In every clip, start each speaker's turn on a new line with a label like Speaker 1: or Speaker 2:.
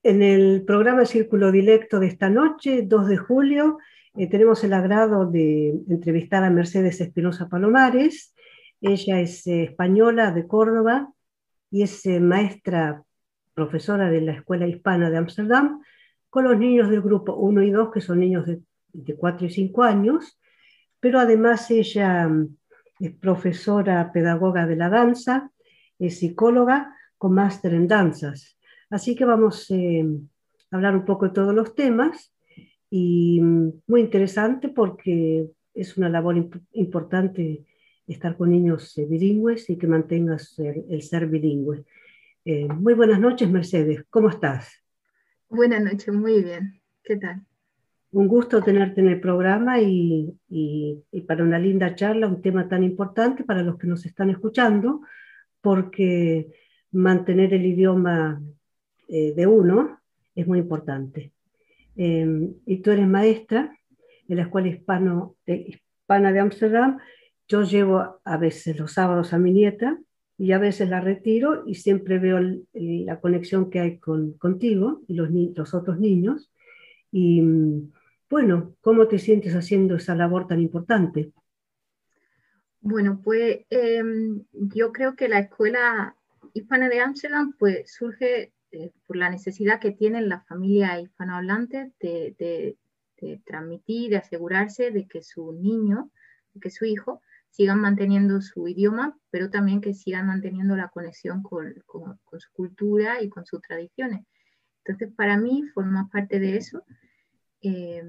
Speaker 1: En el programa Círculo Directo de esta noche, 2 de julio, tenemos el agrado de entrevistar a Mercedes Espinosa Palomares. Ella es española de Córdoba y es maestra, profesora de la Escuela Hispana de Ámsterdam, con los niños del grupo 1 y 2, que son niños de 4 y 5 años, pero además ella es profesora pedagoga de la danza, es psicóloga con máster en danzas. Así que vamos a hablar un poco de todos los temas y muy interesante porque es una labor importante estar con niños bilingües y que mantengas el ser bilingüe. Muy buenas noches, Mercedes. ¿Cómo estás?
Speaker 2: Buenas noches, muy bien. ¿Qué tal?
Speaker 1: Un gusto tenerte en el programa y para una linda charla, un tema tan importante para los que nos están escuchando, porque mantener el idioma de uno es muy importante. Y tú eres maestra en la Escuela Hispana de Ámsterdam. Yo llevo a veces los sábados a mi nieta y a veces la retiro y siempre veo la conexión que hay contigo y los otros niños. Y bueno, ¿cómo te sientes haciendo esa labor tan importante?
Speaker 2: Bueno, pues yo creo que la Escuela Hispana de Ámsterdam pues, surge por la necesidad que tienen las familias hispanohablantes de transmitir, de asegurarse de que sus niños, de que su hijo sigan manteniendo su idioma, pero también que sigan manteniendo la conexión con su cultura y con sus tradiciones. Entonces, para mí, formar parte de eso eh,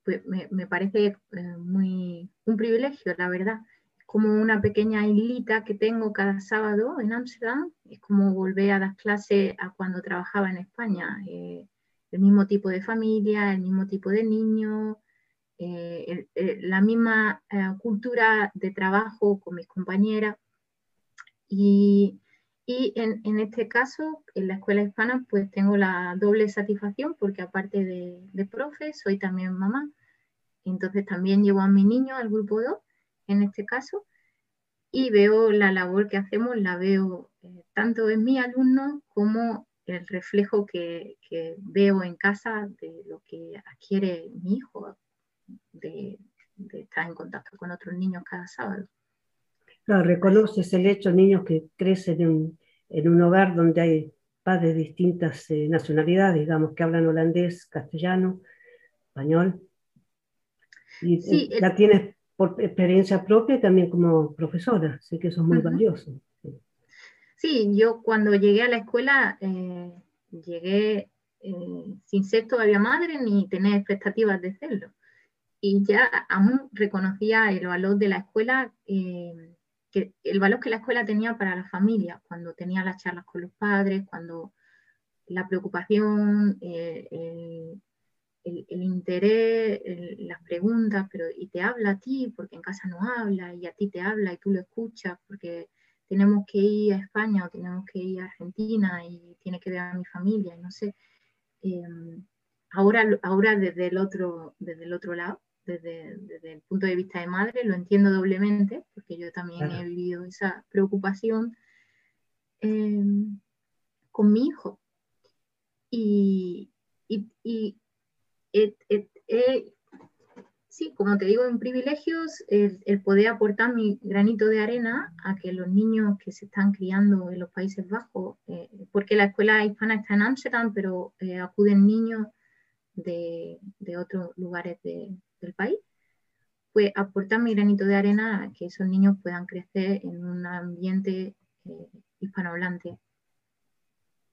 Speaker 2: pues me parece un privilegio, la verdad. Es como una pequeña islita que tengo cada sábado en Ámsterdam. Es como volver a dar clases a cuando trabajaba en España. El mismo tipo de familia, el mismo tipo de niños, la misma cultura de trabajo con mis compañeras. Y, en este caso, en la escuela hispana, pues tengo la doble satisfacción porque aparte de profe, soy también mamá. Entonces también llevo a mi niño al grupo 2 en este caso, y veo la labor que hacemos, la veo tanto en mi alumno como el reflejo que veo en casa de lo que adquiere mi hijo, de estar en contacto con otros niños cada sábado.
Speaker 1: Claro,
Speaker 2: Así.
Speaker 1: reconoces el hecho, niños que crecen en un hogar donde hay padres de distintas nacionalidades, digamos, que hablan holandés, castellano, español, y
Speaker 2: Sí,
Speaker 1: la tienes por experiencia propia y también como profesora, así que eso es muy valioso. Sí.
Speaker 2: sí, yo cuando llegué a la escuela llegué sin ser todavía madre ni tener expectativas de serlo. Y ya aún reconocía el valor de la escuela, el valor que la escuela tenía para la familia, cuando tenía las charlas con los padres, cuando la preocupación, el interés, las preguntas, pero y te habla a ti, porque en casa no habla, y a ti te habla y tú lo escuchas, porque tenemos que ir a España o tenemos que ir a Argentina y tiene que ver a mi familia, y no sé. Eh, ahora desde el otro lado, desde el punto de vista de madre, lo entiendo doblemente, porque yo también he
Speaker 1: Claro.
Speaker 2: vivido esa preocupación eh, con mi hijo. Y, y sí, como te digo, en privilegios, el poder aportar mi granito de arena a que los niños que se están criando en los Países Bajos, porque la escuela hispana está en Ámsterdam, pero acuden niños de otros lugares del país, pues aportar mi granito de arena a que esos niños puedan crecer en un ambiente hispanohablante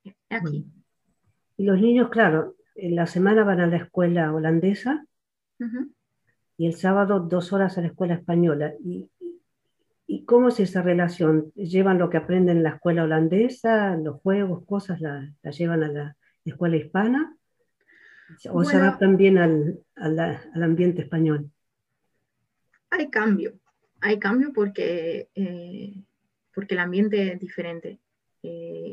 Speaker 1: Bueno.
Speaker 2: aquí.
Speaker 1: Y los niños, claro, en la semana van a la escuela holandesa
Speaker 2: Uh -huh.
Speaker 1: y el sábado 2 horas a la escuela española. ¿Y cómo es esa relación? ¿Llevan lo que aprenden en la escuela holandesa, los juegos, cosas, la llevan a la escuela hispana? ¿O se
Speaker 2: Bueno,
Speaker 1: adaptan bien al ambiente español?
Speaker 2: hay cambio porque el ambiente es diferente.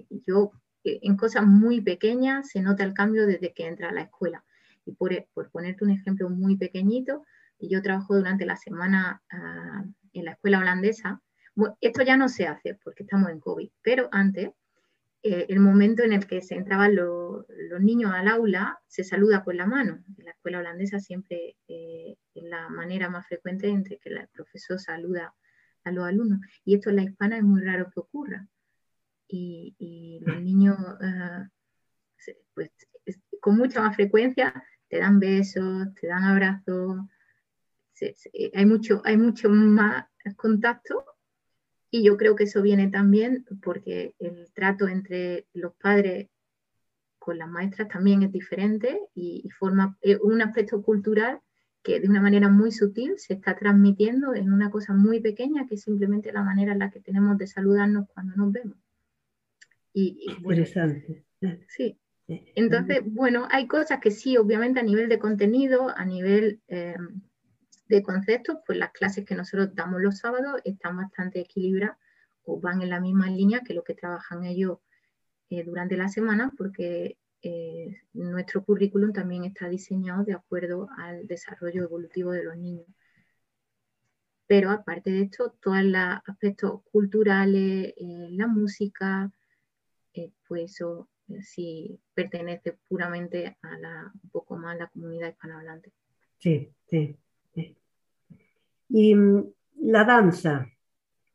Speaker 2: Yo, en cosas muy pequeñas se nota el cambio desde que entra a la escuela. Y por ponerte un ejemplo muy pequeñito, yo trabajo durante la semana en la escuela holandesa. Bueno, esto ya no se hace porque estamos en COVID, pero antes el momento en el que se entraban los niños al aula, se saluda con la mano. En la escuela holandesa siempre es la manera más frecuente entre que el profesor saluda a los alumnos. Y esto en la hispana es muy raro que ocurra. Y los niños, pues, con mucha más frecuencia, te dan besos, te dan abrazos, hay mucho más contacto. Y yo creo que eso viene también porque el trato entre los padres con las maestras también es diferente y forma un aspecto cultural que de una manera muy sutil se está transmitiendo en una cosa muy pequeña que es simplemente la manera en la que tenemos de saludarnos cuando nos vemos. Y bueno,
Speaker 1: Interesante.
Speaker 2: sí. Entonces, bueno, hay cosas que sí, obviamente a nivel de contenido, a nivel de conceptos, pues las clases que nosotros damos los sábados están bastante equilibradas o van en la misma línea que lo que trabajan ellos durante la semana, porque nuestro currículum también está diseñado de acuerdo al desarrollo evolutivo de los niños. Pero aparte de esto, todos los aspectos culturales, la música, pues eso sí pertenece puramente a un poco más a la comunidad hispanohablante.
Speaker 1: Sí, sí, sí. ¿Y la danza,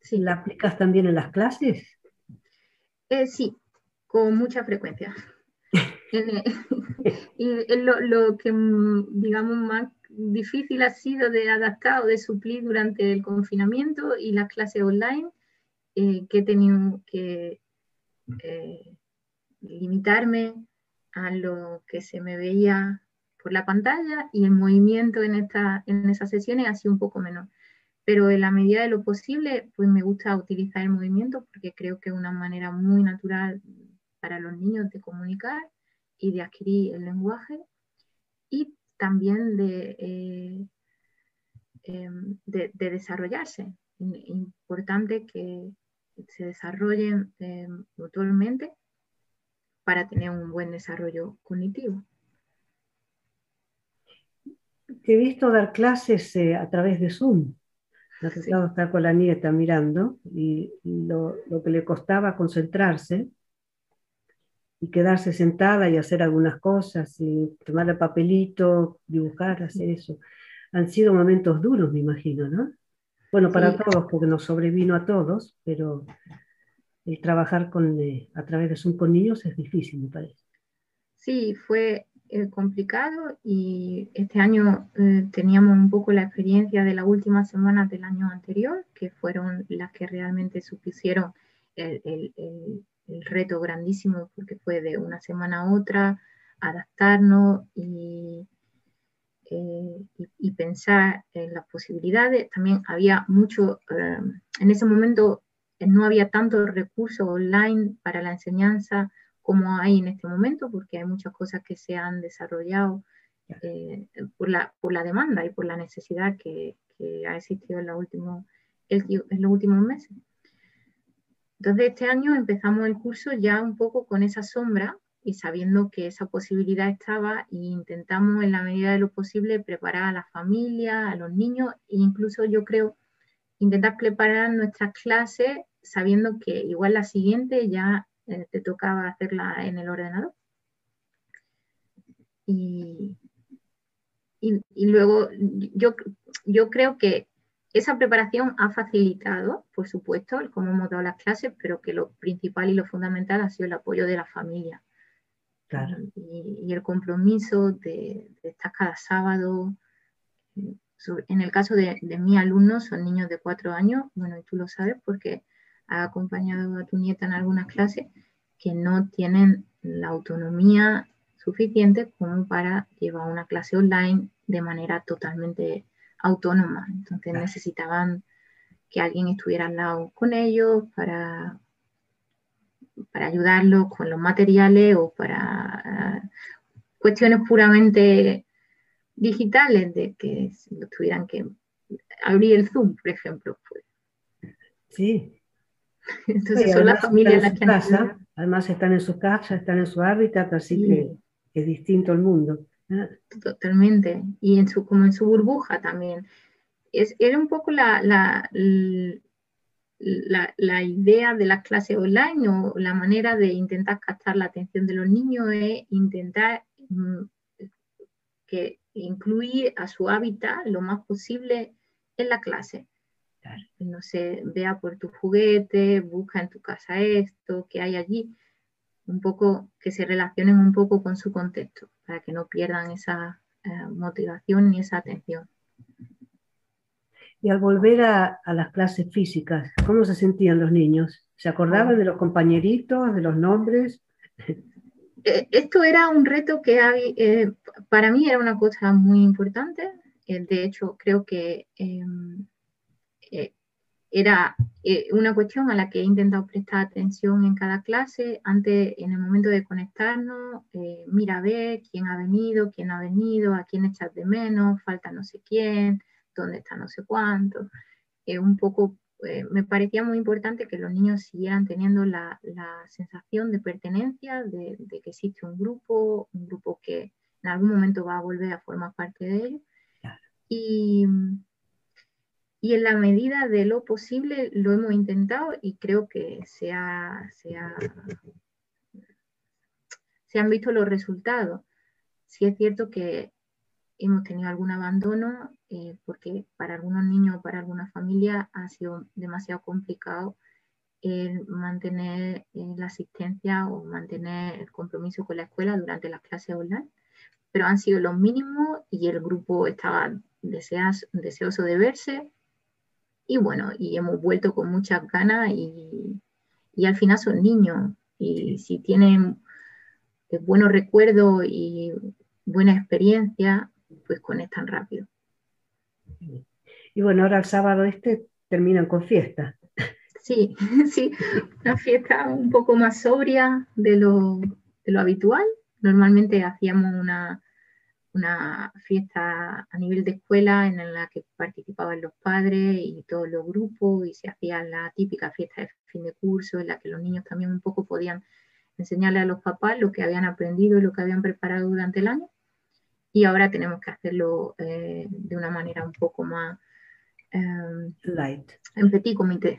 Speaker 2: Sí.
Speaker 1: la aplicas también en las clases?
Speaker 2: Sí, con mucha frecuencia. Y lo que, digamos, más difícil ha sido de adaptar o de suplir durante el confinamiento y las clases online, que he tenido que limitarme a lo que se me veía por la pantalla y el movimiento en esas sesiones ha sido un poco menor. Pero en la medida de lo posible, pues me gusta utilizar el movimiento porque creo que es una manera muy natural para los niños de comunicar y de adquirir el lenguaje y también de desarrollarse. Importante que se desarrollen motormente para tener un buen desarrollo cognitivo.
Speaker 1: Te he visto dar clases a través de Zoom. Me ha tocado estar con la nieta mirando y lo que le costaba concentrarse y quedarse sentada y hacer algunas cosas y tomar el papelito, dibujar, hacer eso. Han sido momentos duros, me imagino, ¿no? Bueno, para
Speaker 2: Sí,
Speaker 1: todos, porque nos sobrevino a todos, pero el trabajar a través de Zoom con niños es difícil, me parece.
Speaker 2: sí, fue complicado y este año teníamos un poco la experiencia de las últimas semanas del año anterior, que fueron las que realmente supusieron el reto grandísimo, porque fue de una semana a otra adaptarnos y pensar en las posibilidades. También había mucho, en ese momento no había tantos recursos online para la enseñanza como hay en este momento, porque hay muchas cosas que se han desarrollado por la demanda y por la necesidad que ha existido en los últimos meses. Entonces, este año empezamos el curso ya un poco con esa sombra y sabiendo que esa posibilidad estaba e intentamos en la medida de lo posible preparar a la familia, a los niños e incluso yo creo intentar preparar nuestras clases sabiendo que igual la siguiente ya te tocaba hacerla en el ordenador. Y, y luego yo creo que esa preparación ha facilitado, por supuesto, el cómo hemos dado las clases, pero que lo principal y lo fundamental ha sido el apoyo de la familia.
Speaker 1: Claro.
Speaker 2: Y el compromiso de estar cada sábado. En el caso de mis alumnos, son niños de 4 años, bueno, y tú lo sabes porque has acompañado a tu nieta en algunas clases que no tienen la autonomía suficiente como para llevar una clase online de manera totalmente autónoma. Entonces necesitaban que alguien estuviera al lado con ellos para ayudarlos con los materiales o para cuestiones puramente digitales de que tuvieran que abrir el Zoom, por ejemplo. Pues.
Speaker 1: Sí.
Speaker 2: Entonces
Speaker 1: Y
Speaker 2: son las
Speaker 1: además están
Speaker 2: familias
Speaker 1: en
Speaker 2: las
Speaker 1: su
Speaker 2: que han tenido.
Speaker 1: casa, además están en su casa, están en su hábitat, así que
Speaker 2: Sí,
Speaker 1: es distinto el mundo.
Speaker 2: totalmente. Y como en su burbuja también. Era un poco la idea de las clases online o la manera de intentar captar la atención de los niños es intentar que incluir a su hábitat lo más posible en la clase.
Speaker 1: Claro.
Speaker 2: No sé, vea por tu juguete, busca en tu casa esto, que hay allí, un poco que se relacionen un poco con su contexto, para que no pierdan esa motivación ni esa atención.
Speaker 1: Y al volver a las clases físicas, ¿cómo se sentían los niños? ¿Se acordaban de los compañeritos, de los nombres?
Speaker 2: Esto era un reto que para mí era una cosa muy importante. De hecho, creo que era una cuestión a la que he intentado prestar atención en cada clase. Antes, en el momento de conectarnos, mira a ver quién ha venido, quién no ha venido, a quién echas de menos, falta no sé quién, dónde está no sé cuánto. Un poco me parecía muy importante que los niños siguieran teniendo la sensación de pertenencia, de que existe un grupo que en algún momento va a volver a formar parte de ellos. Y en la medida de lo posible lo hemos intentado y creo que se han visto los resultados. Sí es cierto que hemos tenido algún abandono porque para algunos niños o para algunas familias ha sido demasiado complicado el mantener la asistencia o mantener el compromiso con la escuela durante las clases online, pero han sido los mínimos y el grupo estaba deseoso de verse y bueno, y hemos vuelto con muchas ganas y al final son niños y si tienen buenos recuerdos y buena experiencia, pues conectan rápido.
Speaker 1: Y bueno, ahora el sábado terminan con fiesta.
Speaker 2: Sí, sí, una fiesta un poco más sobria de lo habitual. Normalmente hacíamos una fiesta a nivel de escuela en la que participaban los padres y todos los grupos y se hacía la típica fiesta de fin de curso en la que los niños también un poco podían enseñarle a los papás lo que habían aprendido y lo que habían preparado durante el año. Y ahora tenemos que hacerlo de una manera un poco más
Speaker 1: light.
Speaker 2: En petit comité.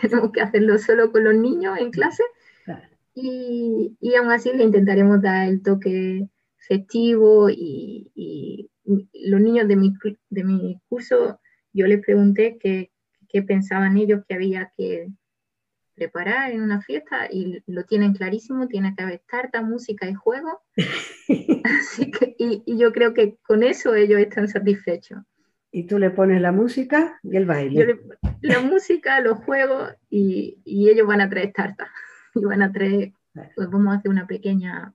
Speaker 2: Tenemos que hacerlo solo con los niños en clase.
Speaker 1: Claro.
Speaker 2: Y aún así le intentaremos dar el toque festivo y los niños de mi curso, yo les pregunté qué pensaban ellos que había que preparar en una fiesta y lo tienen clarísimo, tiene que haber tarta, música y juego. Así que, y yo creo que con eso ellos están satisfechos.
Speaker 1: Y tú le pones la música y el baile.
Speaker 2: La música, los juegos y ellos van a traer tarta. Y van a traer, pues vamos a hacer una pequeño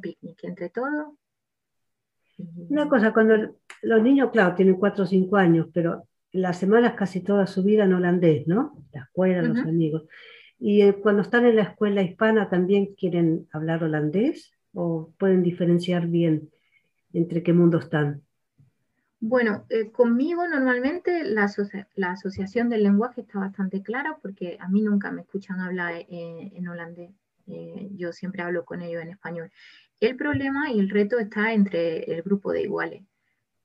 Speaker 2: picnic entre todos.
Speaker 1: Una cosa, cuando los niños, claro, tienen 4 o 5 años, pero las semanas casi toda su vida en holandés, ¿no? La escuela, los amigos. Y cuando están en la escuela hispana, ¿también quieren hablar holandés? ¿O pueden diferenciar bien entre qué mundo están?
Speaker 2: Bueno, conmigo normalmente la asociación del lenguaje está bastante clara porque a mí nunca me escuchan hablar en holandés. Yo siempre hablo con ellos en español. El problema y el reto está entre el grupo de iguales.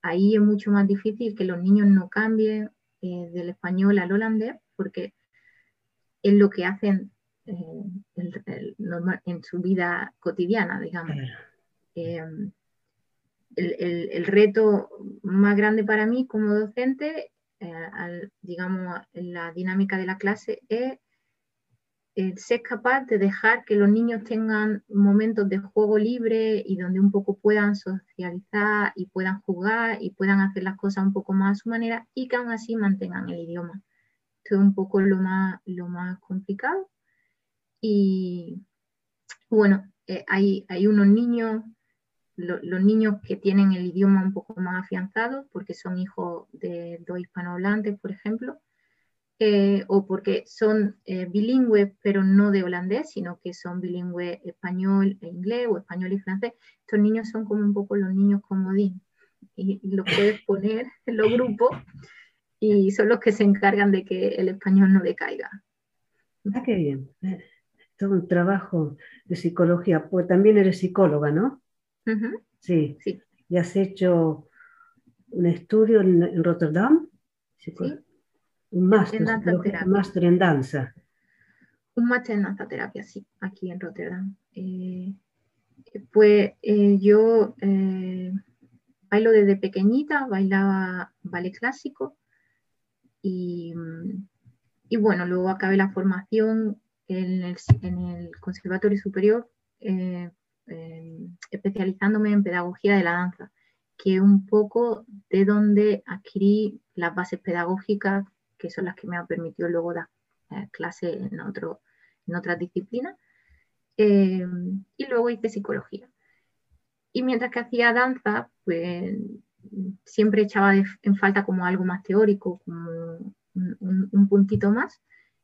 Speaker 2: Ahí es mucho más difícil que los niños no cambien del español al holandés porque es lo que hacen en su vida cotidiana, digamos. El reto más grande para mí como docente, digamos, en la dinámica de la clase, es ser capaz de dejar que los niños tengan momentos de juego libre y donde un poco puedan socializar y puedan jugar y puedan hacer las cosas un poco más a su manera y que aún así mantengan el idioma. Esto es un poco lo más complicado. Y bueno, hay unos niños, los niños que tienen el idioma un poco más afianzado porque son hijos de 2 hispanohablantes, por ejemplo, o porque son bilingües, pero no de holandés, sino que son bilingües español e inglés o español y francés. Estos niños son como un poco los niños comodín y los puedes poner en los grupos y son los que se encargan de que el español no decaiga.
Speaker 1: Ah, qué bien. Todo un trabajo de psicología, pues también eres psicóloga, ¿no? Sí.
Speaker 2: Sí.
Speaker 1: ¿Y has hecho un estudio en Rotterdam?
Speaker 2: Sí.
Speaker 1: Un máster,
Speaker 2: en danza
Speaker 1: un
Speaker 2: terapia.
Speaker 1: máster en danza.
Speaker 2: Un máster en danza terapia, sí, aquí en Rotterdam. Yo bailo desde pequeñita, bailaba ballet clásico y, y bueno, luego acabé la formación en el Conservatorio Superior, especializándome en pedagogía de la danza, que es un poco de donde adquirí las bases pedagógicas, que son las que me han permitido luego dar clases en otras disciplinas. Y luego hice psicología. Y mientras que hacía danza, pues siempre echaba en falta como algo más teórico, como un puntito más.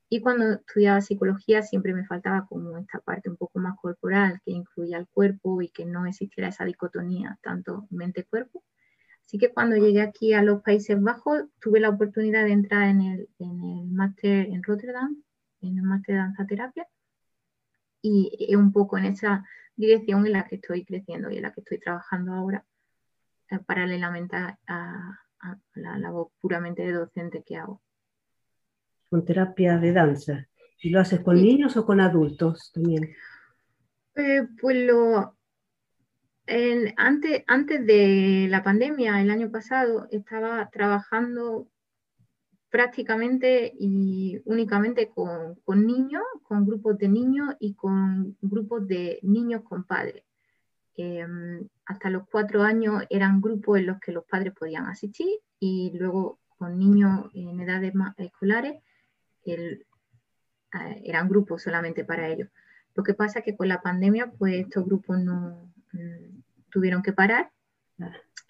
Speaker 2: Y cuando estudiaba psicología siempre me faltaba como esta parte un poco más corporal, que incluía el cuerpo y que no existiera esa dicotomía tanto mente-cuerpo. Así que cuando llegué aquí a los Países Bajos, tuve la oportunidad de entrar en el máster en Rotterdam, en el máster de danza terapia, y un poco en esa dirección en la que estoy creciendo y en la que estoy trabajando ahora, paralelamente a la labor puramente de docente que hago.
Speaker 1: Con terapia de danza. ¿Y lo haces con
Speaker 2: Sí,
Speaker 1: niños o con adultos también?
Speaker 2: pues antes de la pandemia, el año pasado, estaba trabajando prácticamente y únicamente con niños, con grupos de niños y con grupos de niños con padres. Hasta los 4 años eran grupos en los que los padres podían asistir y luego con niños en edades más escolares el, eran grupos solamente para ellos. Lo que pasa es que con la pandemia pues estos grupos no tuvieron que parar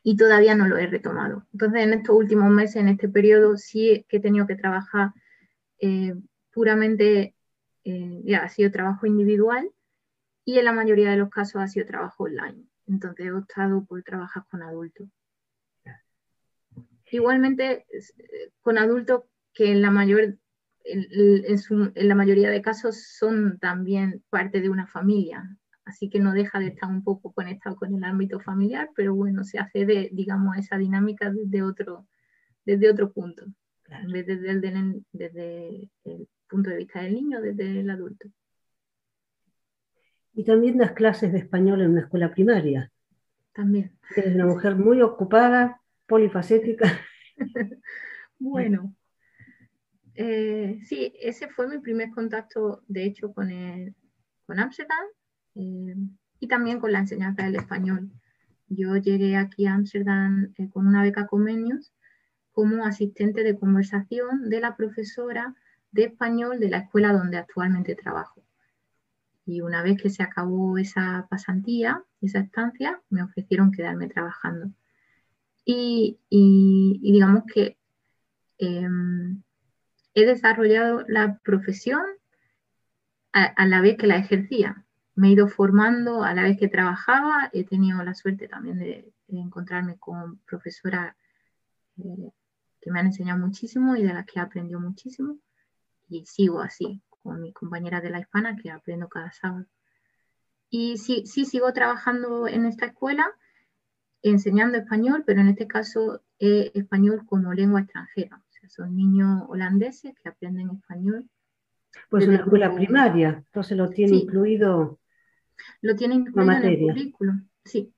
Speaker 2: y todavía no lo he retomado. Entonces en estos últimos meses, en este periodo, sí que he tenido que trabajar eh, puramente, ya ha sido trabajo individual y en la mayoría de los casos ha sido trabajo online. Entonces he optado por trabajar con adultos. Igualmente con adultos que en la mayoría de casos son también parte de una familia, así que no deja de estar un poco conectado con el ámbito familiar, pero bueno, se hace de, digamos, esa dinámica desde otro punto,
Speaker 1: Claro.
Speaker 2: en vez desde el punto de vista del niño, desde el adulto.
Speaker 1: Y también das clases de español en una escuela primaria.
Speaker 2: También.
Speaker 1: Eres una mujer muy ocupada, polifacética.
Speaker 2: Bueno, sí, ese fue mi primer contacto, de hecho, con Ámsterdam y también con la enseñanza del español. Yo llegué aquí a Ámsterdam con una beca Comenius como asistente de conversación de la profesora de español de la escuela donde actualmente trabajo. Y una vez que se acabó esa pasantía, esa estancia, me ofrecieron quedarme trabajando. Y digamos que eh, he desarrollado la profesión a la vez que la ejercía. Me he ido formando a la vez que trabajaba. He tenido la suerte también de encontrarme con profesoras que me han enseñado muchísimo y de las que he aprendido muchísimo. Y sigo así, con mis compañeras de la hispana que aprendo cada sábado. Y sí, sí sigo trabajando en esta escuela, enseñando español, pero en este caso español como lengua extranjera. O sea, son niños holandeses que aprenden español
Speaker 1: Pues
Speaker 2: desde
Speaker 1: una
Speaker 2: el
Speaker 1: escuela
Speaker 2: grupo 1.
Speaker 1: primaria, entonces lo tiene
Speaker 2: Sí,
Speaker 1: incluido
Speaker 2: lo tiene
Speaker 1: una
Speaker 2: incluido en el
Speaker 1: materia.
Speaker 2: currículum. Sí,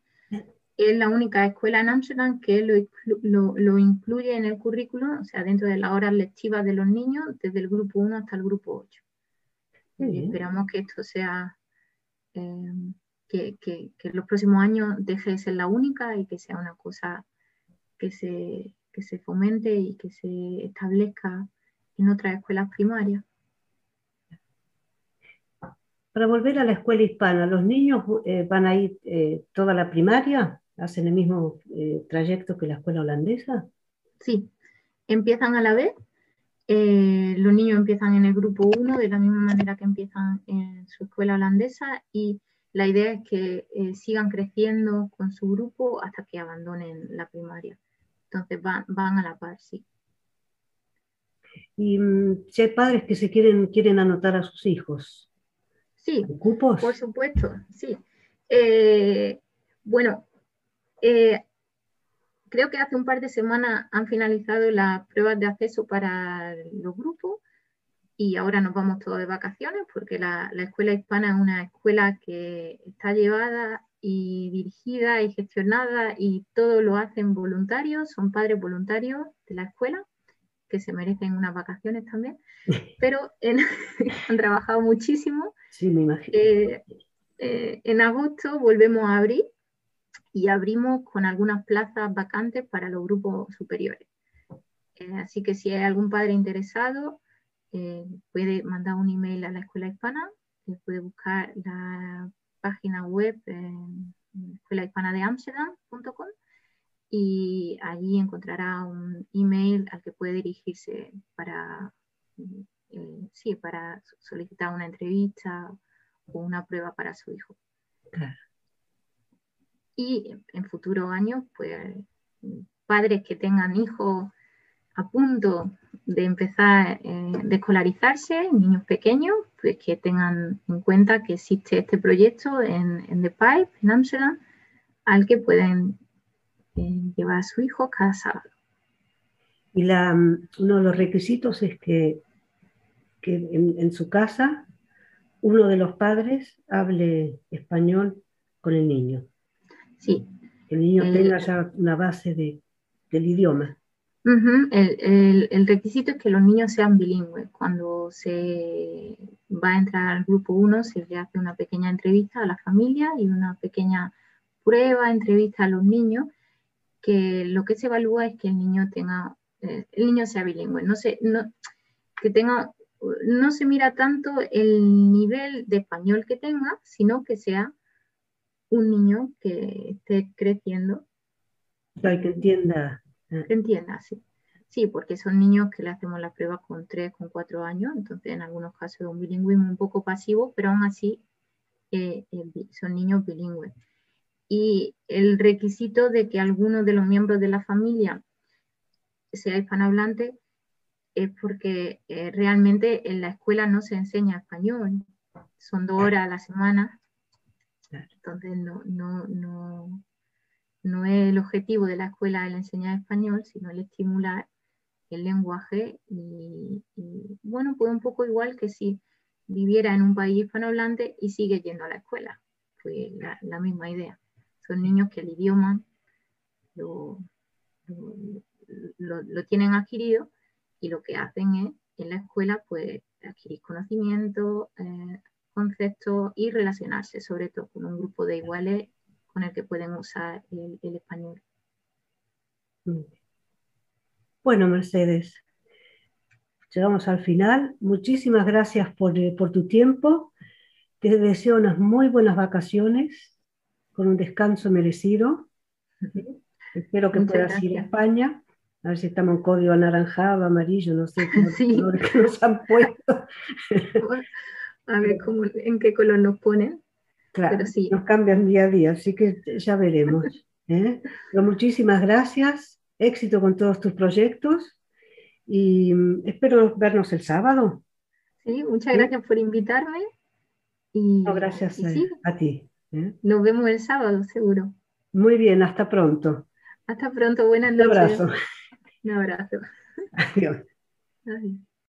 Speaker 2: es la única escuela en Amsterdam que lo incluye en el currículum, o sea, dentro de las horas lectivas de los niños, desde el grupo 1 hasta el grupo 8.
Speaker 1: Muy
Speaker 2: Y
Speaker 1: bien.
Speaker 2: esperamos que esto sea, eh, que en los próximos años deje de ser la única y que sea una cosa que se fomente y que se establezca en otras escuelas primarias.
Speaker 1: Para volver a la escuela hispana, ¿los niños van a ir toda la primaria? ¿Hacen el mismo trayecto que la escuela holandesa?
Speaker 2: Sí, empiezan a la vez. Los niños empiezan en el grupo 1 de la misma manera que empiezan en su escuela holandesa y la idea es que sigan creciendo con su grupo hasta que abandonen la primaria. Entonces van a la par, sí.
Speaker 1: Y si hay padres que quieren anotar a sus hijos,
Speaker 2: Sí,
Speaker 1: ¿hay cupos?
Speaker 2: por supuesto, sí. Eh, bueno, eh, creo que hace un par de semanas han finalizado las pruebas de acceso para los grupos y ahora nos vamos todos de vacaciones porque la escuela hispana es una escuela que está llevada y dirigida y gestionada y todo lo hacen voluntarios, son padres voluntarios de la escuela que se merecen unas vacaciones también, pero han trabajado muchísimo.
Speaker 1: Sí, me imagino.
Speaker 2: En agosto volvemos a abrir y abrimos con algunas plazas vacantes para los grupos superiores. Así que si hay algún padre interesado, puede mandar un email a la Escuela Hispana, puede buscar la página web escuelahispanadeamsterdam.com y allí encontrará un email al que puede dirigirse para solicitar una entrevista o una prueba para su hijo.
Speaker 1: Claro.
Speaker 2: Y en futuros años, pues padres que tengan hijos a punto de empezar de escolarizarse, niños pequeños, pues que tengan en cuenta que existe este proyecto en The Pipe, en Amsterdam, al que pueden llevar a su hijo cada sábado.
Speaker 1: Y uno de los requisitos es que en su casa uno de los padres hable español con el niño.
Speaker 2: Sí.
Speaker 1: Que el niño tenga ya una base del idioma.
Speaker 2: El requisito es que los niños sean bilingües. Cuando se va a entrar al grupo 1 se le hace una pequeña entrevista a la familia y una pequeña prueba, entrevista a los niños, que lo que se evalúa es que el niño sea bilingüe. No se mira tanto el nivel de español que tenga, sino que sea un niño que esté creciendo.
Speaker 1: Para que entienda.
Speaker 2: Que entienda, sí. Sí, porque son niños que le hacemos la prueba con 3, con 4 años, entonces en algunos casos es un bilingüismo un poco pasivo, pero aún así son niños bilingües. Y el requisito de que alguno de los miembros de la familia sea hispanohablante es porque realmente en la escuela no se enseña español, son 2 horas a la semana, entonces no es el objetivo de la escuela el enseñar español, sino el estimular el lenguaje y bueno, pues un poco igual que si viviera en un país hispanohablante y sigue yendo a la escuela, pues la misma idea. Son niños que el idioma lo tienen adquirido y lo que hacen es en la escuela pues adquirir conocimiento, conceptos y relacionarse sobre todo con un grupo de iguales con el que pueden usar el español.
Speaker 1: Bueno, Mercedes, llegamos al final. Muchísimas gracias por tu tiempo. Te deseo unas muy buenas vacaciones con un descanso merecido. ¿Sí? Espero que
Speaker 2: Muchas
Speaker 1: puedas ir a
Speaker 2: gracias.
Speaker 1: España. A ver si estamos en código anaranjado, amarillo, no sé,
Speaker 2: Sí.
Speaker 1: colores que nos han puesto.
Speaker 2: A ver en qué color nos ponen.
Speaker 1: Claro,
Speaker 2: Pero sí.
Speaker 1: nos cambian día a día, así que ya veremos. Pero muchísimas gracias, éxito con todos tus proyectos y espero vernos el sábado.
Speaker 2: Sí, muchas
Speaker 1: ¿Sí?
Speaker 2: gracias por invitarme
Speaker 1: No,
Speaker 2: y
Speaker 1: gracias
Speaker 2: sí,
Speaker 1: a ti.
Speaker 2: nos vemos el sábado, seguro.
Speaker 1: Muy bien, hasta pronto.
Speaker 2: Hasta pronto, buenas
Speaker 1: Un
Speaker 2: noches.
Speaker 1: abrazo.
Speaker 2: Un abrazo.
Speaker 1: Adiós.
Speaker 2: Adiós.